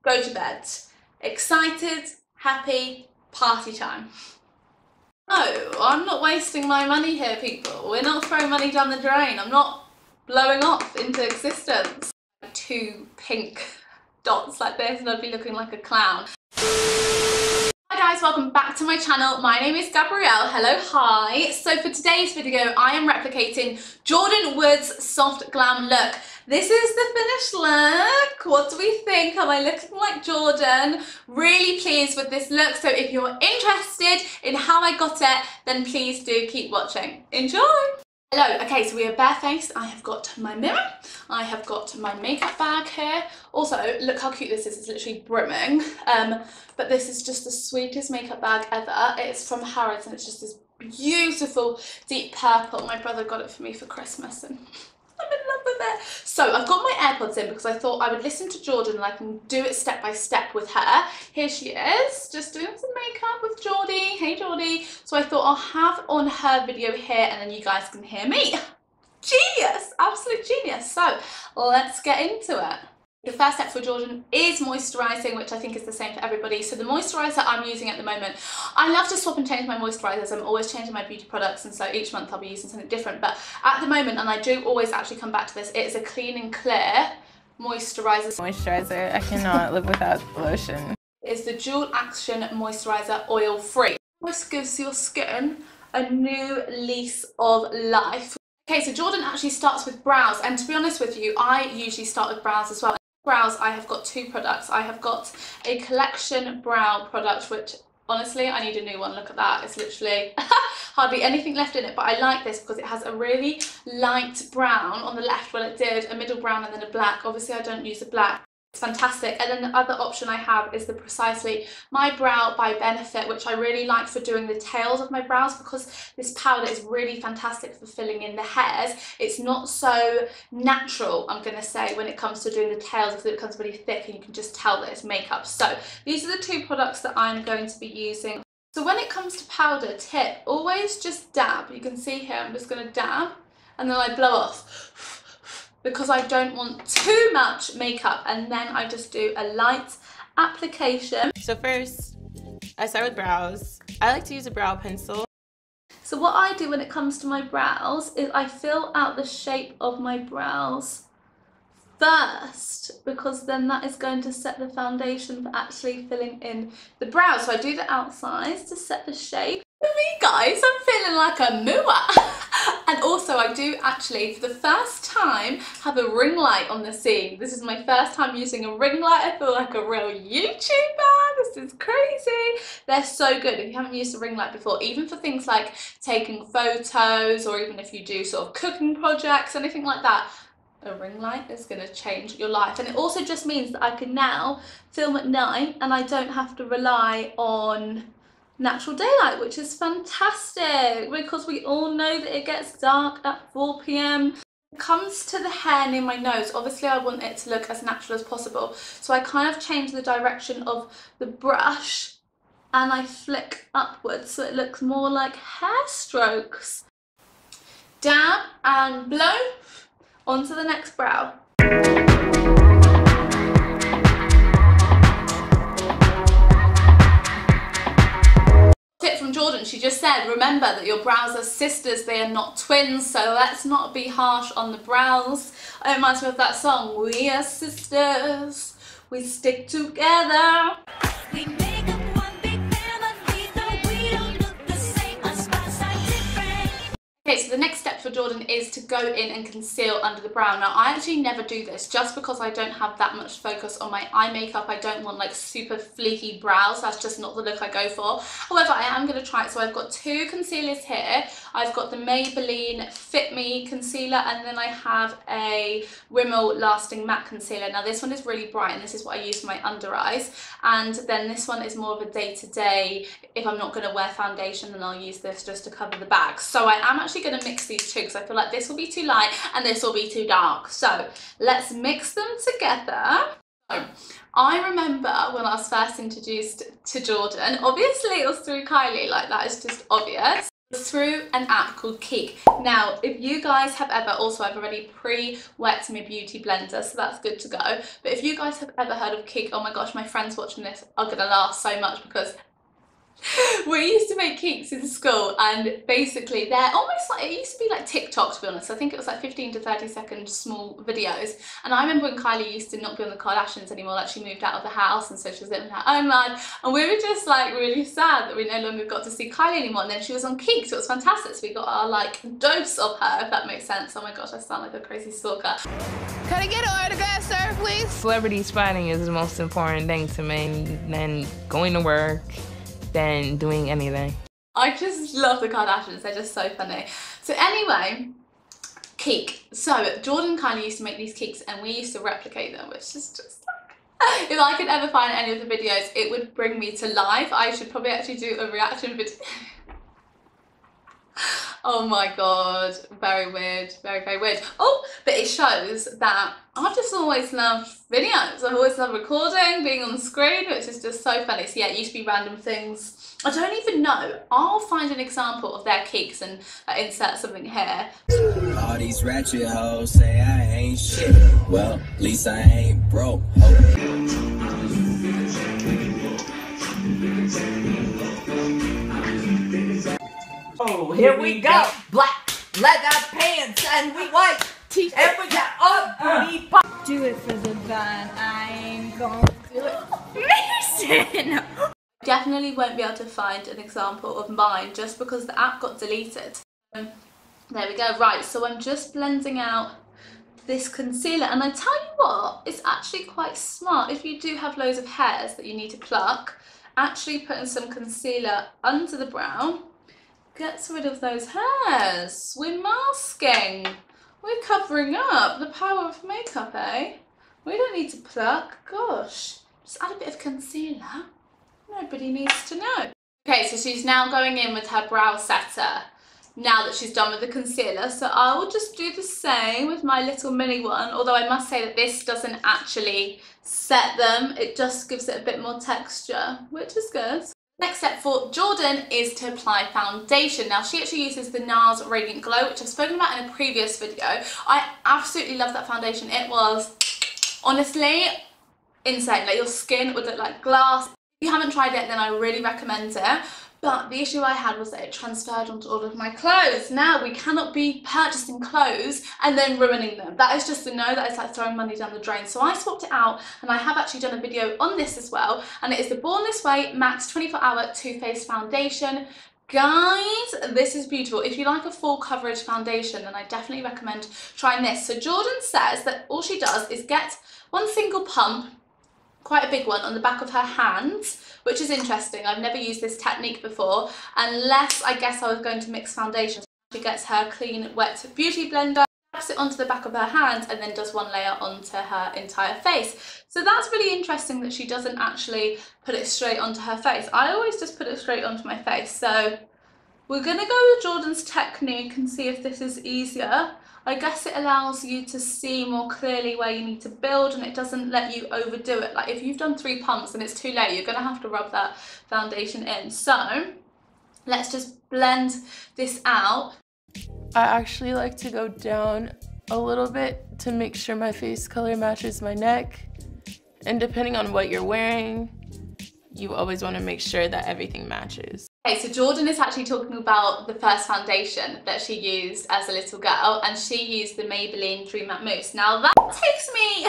go to bed. Excited, happy, party time. No, I'm not wasting my money here, people. We're not throwing money down the drain. I'm not blowing off into existence. 2 pink dots like this and I'd be looking like a clown. Hi guys, welcome back to my channel. My name is Gabrielle. Hello, hi. So for today's video, I am replicating Jordyn Woods' soft glam look. This is the finished look. What do we think? Am I looking like Jordyn? Really pleased with this look. So if you're interested in how I got it, then please do keep watching. Enjoy! Hello, okay, so we are barefaced. I have got my mirror, I have got my makeup bag here. Also, look how cute this is, it's literally brimming. But this is just the sweetest makeup bag ever. It's from Harrods and it's just this beautiful deep purple. My brother got it for me for Christmas and I'm in love with it. So I've got my AirPods in because I thought I would listen to Jordyn and I can do it step by step with her. Here she is, just doing some makeup with Jordy. Hey Jordy. So I thought I'll have on her video here and then you guys can hear me. Genius, absolute genius. So let's get into it. The first step for Jordyn is moisturising, which I think is the same for everybody. So the moisturiser I'm using at the moment, I love to swap and change my moisturisers. I'm always changing my beauty products and so each month I'll be using something different. But at the moment, and I do always actually come back to this, it is a clean and clear moisturiser. Moisturiser, I cannot live without lotion. It's the Dual Action Moisturiser Oil Free. This gives your skin a new lease of life. Okay, so Jordyn actually starts with brows, and to be honest with you, I usually start with brows as well. Brows, I have got 2 products. I have got a collection brow product, which honestly, I need a new one. Look at that. It's literally hardly anything left in it, but I like this because it has a really light brown on the left. Well, it did a middle brown and then a black. Obviously, I don't use a black. It's fantastic. And then the other option I have is the Precisely My Brow by Benefit, which I really like for doing the tails of my brows because this powder is really fantastic for filling in the hairs. It's not so natural, I'm going to say, when it comes to doing the tails because it becomes really thick and you can just tell that it's makeup. So these are the 2 products that I'm going to be using. So when it comes to powder, tip, always just dab. You can see here I'm just going to dab and then I blow off, because I don't want too much makeup, and then I just do a light application. So first, I start with brows. I like to use a brow pencil. So what I do when it comes to my brows is I fill out the shape of my brows first, because then that is going to set the foundation for actually filling in the brows. So I do the outsides to set the shape. For me guys, I'm feeling like a mooah. And also I do actually, for the first time, have a ring light on the scene. This is my first time using a ring light. I feel like a real YouTuber. This is crazy. They're so good. If you haven't used a ring light before, even for things like taking photos or even if you do sort of cooking projects, anything like that, a ring light is going to change your life. And it also just means that I can now film at night and I don't have to rely on natural daylight, which is fantastic because we all know that it gets dark at 4 p.m. When it comes to the hair near my nose, obviously I want it to look as natural as possible. So I kind of change the direction of the brush and I flick upwards so it looks more like hair strokes. Dab and blow onto the next brow. Tip from Jordyn, she just said, remember that your brows are sisters, they are not twins, so let's not be harsh on the brows. It reminds me of that song, we are sisters, we stick together. We make up one big family, though we don't look the same, our spots are different. Okay, so the next step for Jordyn is to go in and conceal under the brow. Now, I actually never do this just because I don't have that much focus on my eye makeup. I don't want like super fleeky brows. That's just not the look I go for. However, I am going to try it. So I've got 2 concealers here. I've got the Maybelline Fit Me concealer and then I have a Rimmel Lasting Matte concealer. Now this one is really bright and this is what I use for my under eyes. And then this one is more of a day-to-day, if I'm not going to wear foundation then I'll use this just to cover the bag. So I am actually going to mix these 2 because I feel like this will be too light and this will be too dark. So let's mix them together. So, I remember when I was first introduced to Jordyn, obviously it was through Kylie, like that is just obvious. through an app called Kik. Now, if you guys have ever, also I've already pre-wet my beauty blender, so that's good to go. But if you guys have ever heard of Kik, oh my gosh, my friends watching this are gonna laugh so much because we used to make cakes in school, and basically they're almost like, it used to be like TikTok, to be honest. I think it was like 15 to 30-second small videos. And I remember when Kylie used to not be on the Kardashians anymore, like she moved out of the house and so she was living her own life, and we were just like really sad that we no longer got to see Kylie anymore. And then she was on Kik, so it was fantastic. So we got our like dose of her, if that makes sense. Oh my gosh, I sound like a crazy stalker. Can I get an autograph, sir, please? Celebrity spotting is the most important thing to me than going to work, than doing anything. I just love the Kardashians, they're just so funny. So anyway, Kik. So Jordyn kind of used to make these cakes and we used to replicate them, which is just like, if I could ever find any of the videos, it would bring me to life. I should probably actually do a reaction video. Oh my god, very weird, very, very weird. Oh, but it shows that I've just always loved videos. I've always loved recording, being on the screen, which is just so funny. So yeah, it used to be random things. I don't even know. I'll find an example of their cakes and insert something here. All these ratchet hoes say I ain't shit. Well, at least I ain't broke. Oh, here we go. Black leather pants and we white teeth and we got ugly pop. Do it for the van. I'm going to do it. Mason! Definitely won't be able to find an example of mine just because the app got deleted. There we go. Right, so I'm just blending out this concealer, and I tell you what, it's actually quite smart if you do have loads of hairs that you need to pluck. Actually putting some concealer under the brow gets rid of those hairs. We're masking. We're covering up. The power of makeup, eh? We don't need to pluck. Gosh, just add a bit of concealer. Nobody needs to know. Okay, so she's now going in with her brow setter now that she's done with the concealer. So I will just do the same with my little mini one, although I must say that this doesn't actually set them. It just gives it a bit more texture, which is good. Next step for Jordyn is to apply foundation. Now she actually uses the NARS Radiant Glow, which I've spoken about in a previous video. I absolutely love that foundation. It was honestly insane. Like your skin would look like glass. If you haven't tried it, then I really recommend it. But the issue I had was that it transferred onto all of my clothes. Now we cannot be purchasing clothes and then ruining them. That is just a no, that is like throwing money down the drain. So I swapped it out, and I have actually done a video on this as well. And it is the Born This Way Max 24-Hour Too Faced Foundation. Guys, this is beautiful. If you like a full coverage foundation, then I definitely recommend trying this. So Jordyn says that all she does is get one single pump, quite a big one, on the back of her hands, which is interesting. I've never used this technique before, unless I guess I was going to mix foundation. She gets her clean, wet beauty blender, taps it onto the back of her hands, and then does one layer onto her entire face. So that's really interesting that she doesn't actually put it straight onto her face. I always just put it straight onto my face. So we're gonna go with Jordyn's technique and see if this is easier. I guess it allows you to see more clearly where you need to build, and it doesn't let you overdo it. Like if you've done 3 pumps and it's too late, you're gonna have to rub that foundation in. So let's just blend this out. I actually like to go down a little bit to make sure my face color matches my neck. And depending on what you're wearing, you always want to make sure that everything matches. Okay, so Jordyn is actually talking about the first foundation that she used as a little girl, and she used the Maybelline Dream Matte Mousse. Now that takes me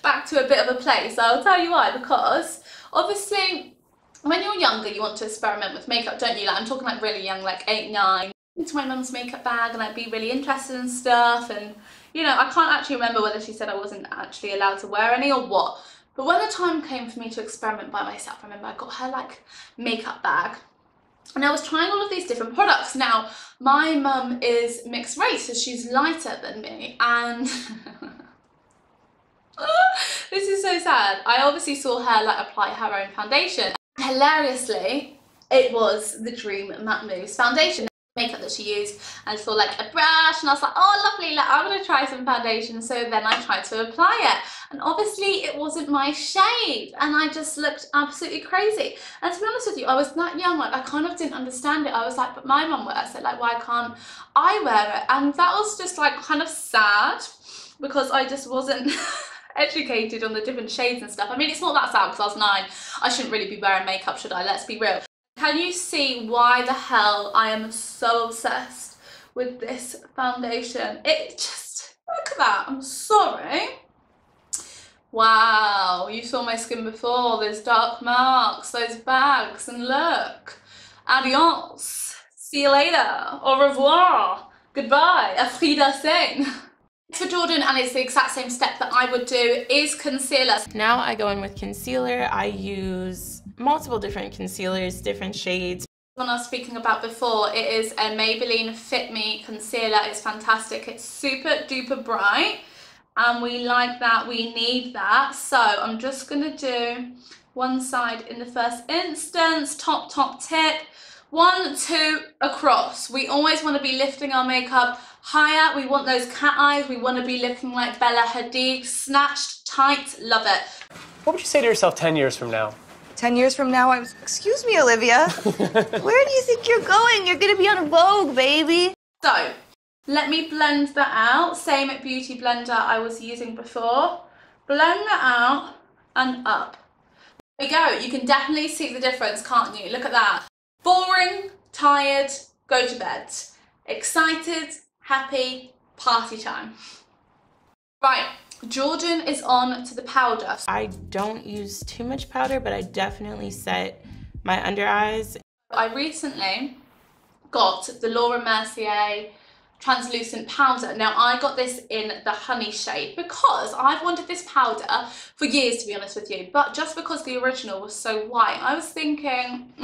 back to a bit of a place. I'll tell you why, because obviously when you're younger you want to experiment with makeup, don't you? Like I'm talking like really young, like 8, 9, into my mum's makeup bag, and I'd be really interested in stuff, and you know, I can't actually remember whether she said I wasn't actually allowed to wear any or what. But when the time came for me to experiment by myself, I remember I got her like makeup bag, and I was trying all of these different products. Now, my mum is mixed race, so she's lighter than me, and this is so sad. I obviously saw her like apply her own foundation. Hilariously, it was the Dream Matte Mousse foundation. makeup that she used, and I saw like a brush and I was like, oh lovely, like I'm gonna try some foundation. So then I tried to apply it, and obviously it wasn't my shade and I just looked absolutely crazy. And to be honest with you, I was that young, like I kind of didn't understand it. I was like, but my mum wears it, like why can't I wear it? And that was just like kind of sad, because I just wasn't educated on the different shades and stuff. I mean, it's not that sad because I was 9. I shouldn't really be wearing makeup, should I? Let's be real. Can you see why the hell I am so obsessed with this foundation? It just, look at that, I'm sorry. Wow, you saw my skin before, those dark marks, those bags, and look. Adios. See you later. Au revoir. Goodbye. Auf Wiedersehen. For Jordan, and it's the exact same step that I would do, is concealer. Now I go in with concealer. I use multiple different concealers, different shades. One I was speaking about before, it is a Maybelline Fit Me concealer. It's fantastic. It's super duper bright and we like that, we need that. So I'm just gonna do one side in the first instance, top tip, 1, 2 across. We always want to be lifting our makeup higher. We want those cat eyes. We want to be looking like Bella Hadid, snatched, tight, love it. What would you say to yourself 10 years from now? 10 years from now, excuse me, Olivia. Where do you think you're going? You're gonna be on Vogue, baby. So, let me blend that out. Same beauty blender I was using before. Blend that out and up. There we go. You can definitely see the difference, can't you? Look at that. Boring, tired, go to bed. Excited, happy, party time. Right. Jordan is on to the powder. I don't use too much powder, but I definitely set my under eyes. I recently got the Laura Mercier translucent powder. Now I got this in the honey shade because I've wanted this powder for years, to be honest with you, but just because the original was so white, I was thinking,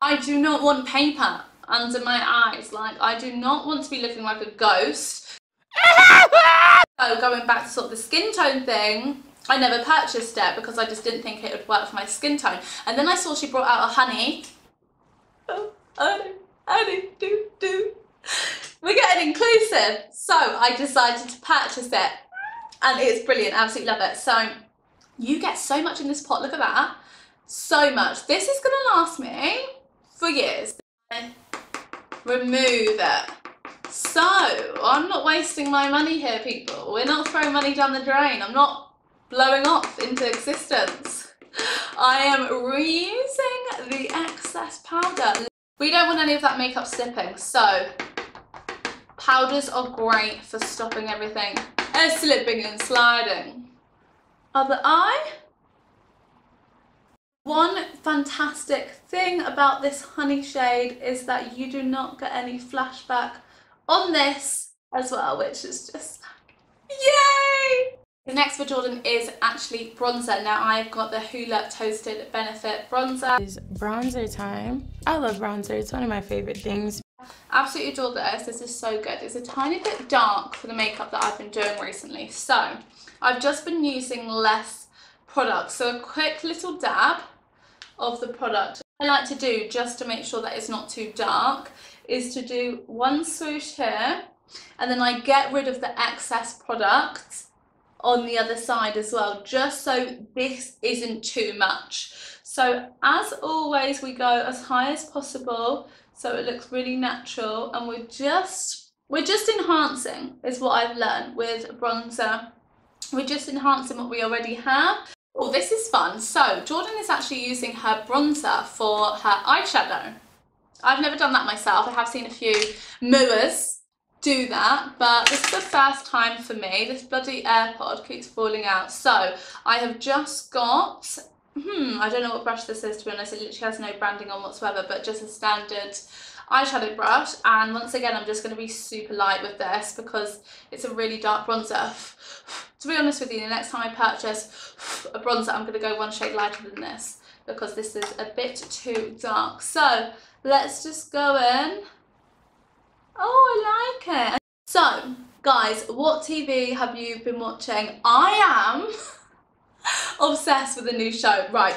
I do not want paper under my eyes. Like, I do not want to be looking like a ghost. So going back to sort of the skin tone thing, I never purchased it because I just didn't think it would work for my skin tone. And then I saw she brought out a honey. Oh, honey, do. We're getting inclusive. So I decided to purchase it. And it's brilliant, absolutely love it. So you get so much in this pot, look at that. So much. This is gonna last me for years. Remove it. So, I'm not wasting my money here, people. We're not throwing money down the drain. I'm not blowing off into existence. I am reusing the excess powder. We don't want any of that makeup slipping, so powders are great for stopping everything slipping and sliding. Other eye. One fantastic thing about this honey shade is that you do not get any flashback on this as well, which is just yay! The next for Jordan is actually bronzer. Now I've got the Hoola Toasted Benefit bronzer. It's bronzer time. I love bronzer, it's one of my favorite things. Absolutely adore this. This is so good. It's a tiny bit dark for the makeup that I've been doing recently. So I've just been using less product. So a quick little dab of the product I like to do, just to make sure that it's not too dark, is to do one swoosh here, and then I get rid of the excess product on the other side as well, just so this isn't too much. So as always, we go as high as possible so it looks really natural, and we're just enhancing, is what I've learned with bronzer. We're just enhancing what we already have. Oh, this is fun. So Jordan is actually using her bronzer for her eyeshadow. I've never done that myself. I have seen a few moors do that, but this is the first time for me. This bloody AirPod keeps falling out. So I have just got, I don't know what brush this is, to be honest. It literally has no branding on whatsoever, but just a standard eyeshadow brush. And once again, I'm just going to be super light with this because it's a really dark bronzer. To be honest with you, the next time I purchase a bronzer, I'm going to go one shade lighter than this because this is a bit too dark. So let's just go in. Oh, I like it. So, guys, what TV have you been watching? I am obsessed with a new show. Right.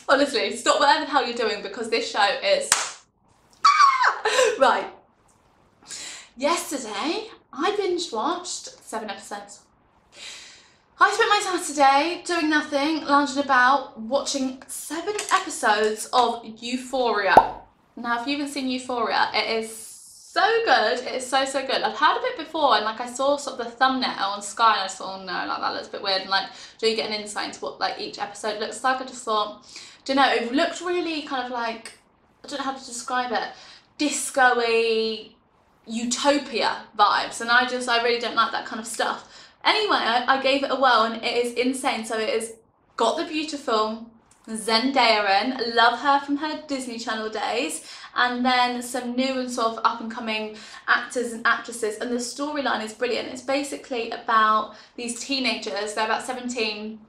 Honestly, stop whatever the hell you're doing because this show is... Right. Yesterday, I binge watched 7 episodes. I spent my Saturday doing nothing, lounging about, watching 7 episodes of Euphoria. Now, if you haven't seen Euphoria, it is so good. It is so, so good. I've heard of it before, and like I saw sort of the thumbnail on Sky, and I thought, oh no, like that looks a bit weird. And like, do you get an insight into what like each episode looks like? I just thought, don't know, it looked really kind of like, I don't know how to describe it, disco-y, utopia vibes, and I really don't like that kind of stuff. Anyway, I gave it a whirl, and it is insane. So it is got the beautiful Zendaya in, love her from her Disney Channel days, and then some new and sort of up and coming actors and actresses, and the storyline is brilliant. It's basically about these teenagers, they're about 17,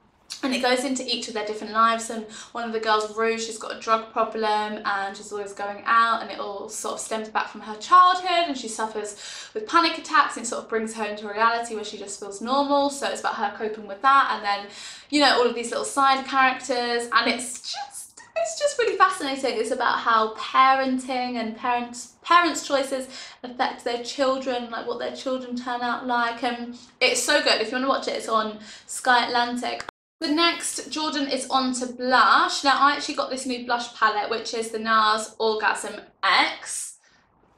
and it goes into each of their different lives. And one of the girls, Rouge, she's got a drug problem and she's always going out, and it all sort of stems back from her childhood, and she suffers with panic attacks, and it sort of brings her into reality where she just feels normal. So it's about her coping with that, and then, you know, all of these little side characters, and it's just really fascinating. It's about how parenting and parents' choices affect their children, like what their children turn out like, and it's so good. If you want to watch it, it's on Sky Atlantic. The next, Jordan is on to blush. Now, I actually got this new blush palette, which is the NARS Orgasm X.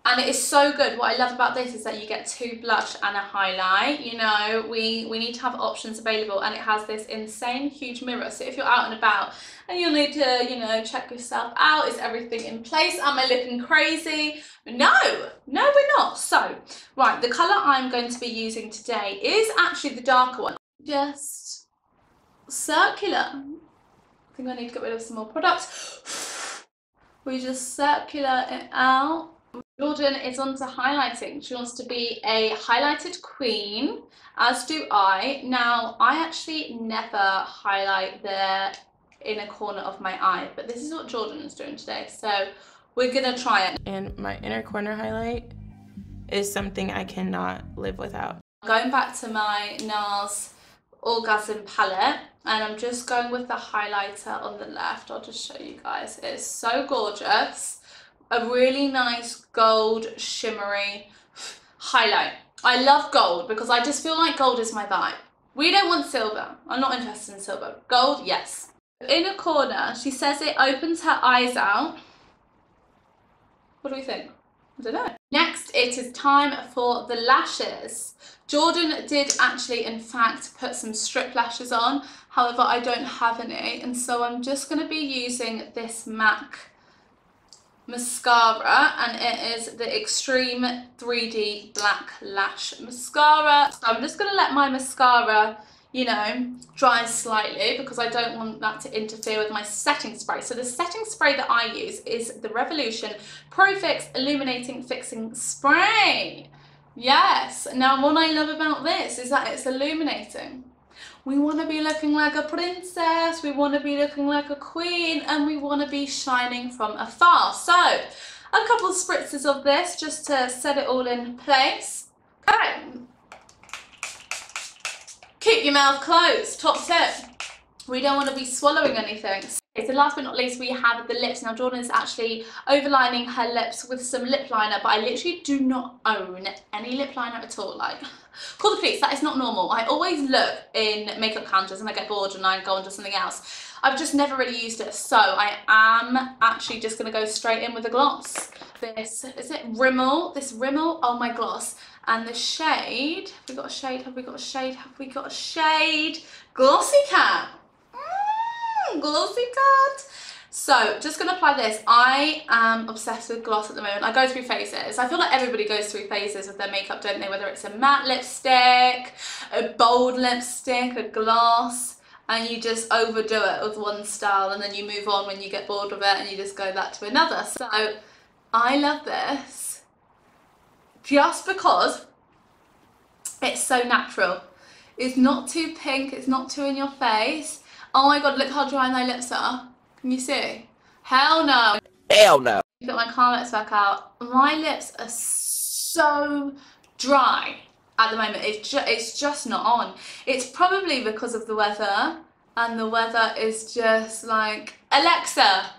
And it is so good. What I love about this is that you get 2 blush and a highlight. You know, we need to have options available, and it has this insane huge mirror. So if you're out and about and you'll need to, you know, check yourself out, is everything in place? Am I looking crazy? No, we're not. So, right, the colour I'm going to be using today is actually the darker one. Just circular. I think I need to get rid of some more products. We just circular it out. Jordan is on to highlighting. She wants to be a highlighted queen, as do I. Now, I actually never highlight the inner corner of my eye, but this is what Jordan is doing today, so we're gonna try it. And my inner corner highlight is something I cannot live without. Going back to my NARS Orgasm palette, and I'm just going with the highlighter on the left. I'll just show you guys. It's so gorgeous. A really nice gold shimmery highlight. I love gold because I just feel like gold is my vibe. We don't want silver. I'm not interested in silver. Gold, yes. In a corner, she says it opens her eyes out. What do we think? I don't know. Next, it is time for the lashes. Jordan did actually, in fact, put some strip lashes on. However, I don't have any, and so I'm just going to be using this MAC mascara, and it is the Extreme 3D Black Lash Mascara. So I'm just going to let my mascara, you know, dry slightly because I don't want that to interfere with my setting spray. So the setting spray that I use is the Revolution Pro Fix Illuminating Fixing Spray. Yes, now what I love about this is that it's illuminating. We want to be looking like a princess, we want to be looking like a queen, and we want to be shining from afar. So, a couple of spritzes of this just to set it all in place. Okay. Keep your mouth closed, top tip. We don't want to be swallowing anything. So last but not least, we have the lips. Now, Jordan is actually overlining her lips with some lip liner, but I literally do not own any lip liner at all. Like, call the police, that is not normal. I always look in makeup counters and I get bored and I go on to something else. I've just never really used it, so I am actually just going to go straight in with a gloss. This, is it Rimmel? This Rimmel, oh my gloss. And the shade, have we got a shade? Have we got a shade? Have we got a shade? Glossy Cat. Glossy Cat. So just gonna apply this. I am obsessed with gloss at the moment. I go through phases. I feel like everybody goes through phases with their makeup, don't they? Whether it's a matte lipstick, a bold lipstick, a gloss, and you just overdo it with one style and then you move on when you get bored of it and you just go back to another. So I love this just because it's so natural. It's not too pink, it's not too in your face. Oh my god, look how dry my lips are. Can you see? Hell no. Hell no. Get my Carmex back out. My lips are so dry at the moment. It's just not on. It's probably because of the weather. and the weather is just like, Alexa,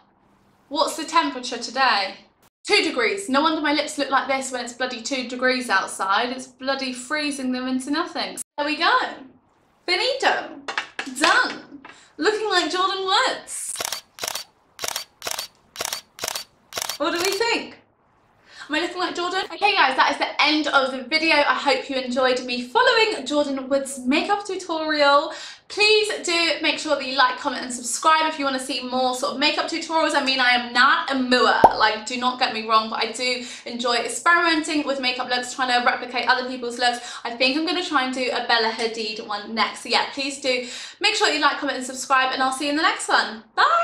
what's the temperature today? 2 degrees. No wonder my lips look like this when it's bloody 2 degrees outside. It's bloody freezing them into nothing. So there we go. Finito. Done. Looking like Jordyn Woods. What do we think? Am I looking like Jordyn? Okay guys, that is the end of the video. I hope you enjoyed me following Jordyn Woods makeup tutorial. Please do make sure that you like, comment and subscribe if you want to see more sort of makeup tutorials. I mean, I am not a mooer, like, do not get me wrong, but I do enjoy experimenting with makeup looks, trying to replicate other people's looks. I think I'm going to try and do a Bella Hadid one next. So yeah, please do make sure you like, comment and subscribe, and I'll see you in the next one. Bye!